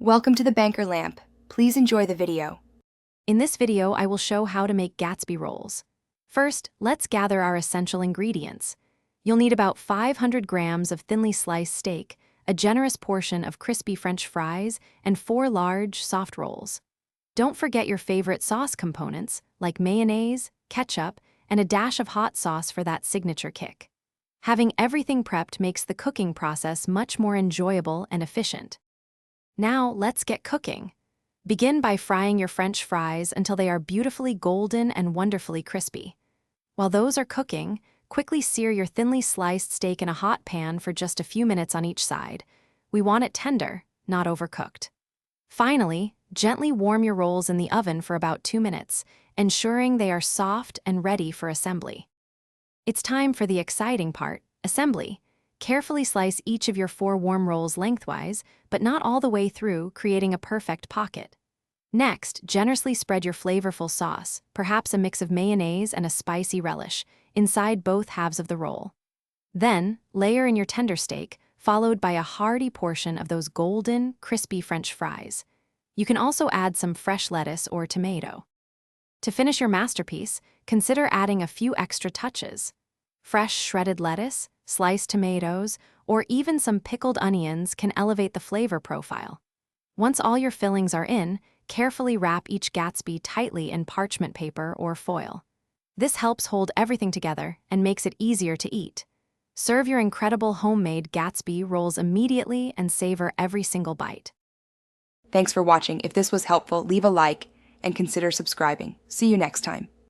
Welcome to the Banker Lamp. Please enjoy the video. In this video, I will show how to make Gatsby rolls. First, let's gather our essential ingredients. You'll need about 500 grams of thinly sliced steak, a generous portion of crispy French fries, and 4 large, soft rolls. Don't forget your favorite sauce components, like mayonnaise, ketchup, and a dash of hot sauce for that signature kick. Having everything prepped makes the cooking process much more enjoyable and efficient. Now, let's get cooking. Begin by frying your French fries until they are beautifully golden and wonderfully crispy. While those are cooking, quickly sear your thinly sliced steak in a hot pan for just a few minutes on each side. We want it tender, not overcooked. Finally, gently warm your rolls in the oven for about 2 minutes, ensuring they are soft and ready for assembly. It's time for the exciting part, assembly. Carefully slice each of your 4 warm rolls lengthwise, but not all the way through, creating a perfect pocket. Next, generously spread your flavorful sauce, perhaps a mix of mayonnaise and a spicy relish, inside both halves of the roll. Then, layer in your tender steak, followed by a hearty portion of those golden, crispy French fries. You can also add some fresh lettuce or tomato. To finish your masterpiece, consider adding a few extra touches. Fresh shredded lettuce, sliced tomatoes, or even some pickled onions can elevate the flavor profile. Once all your fillings are in, carefully wrap each Gatsby tightly in parchment paper or foil. This helps hold everything together and makes it easier to eat. Serve your incredible homemade Gatsby rolls immediately and savor every single bite. Thanks for watching. If this was helpful, leave a like and consider subscribing. See you next time.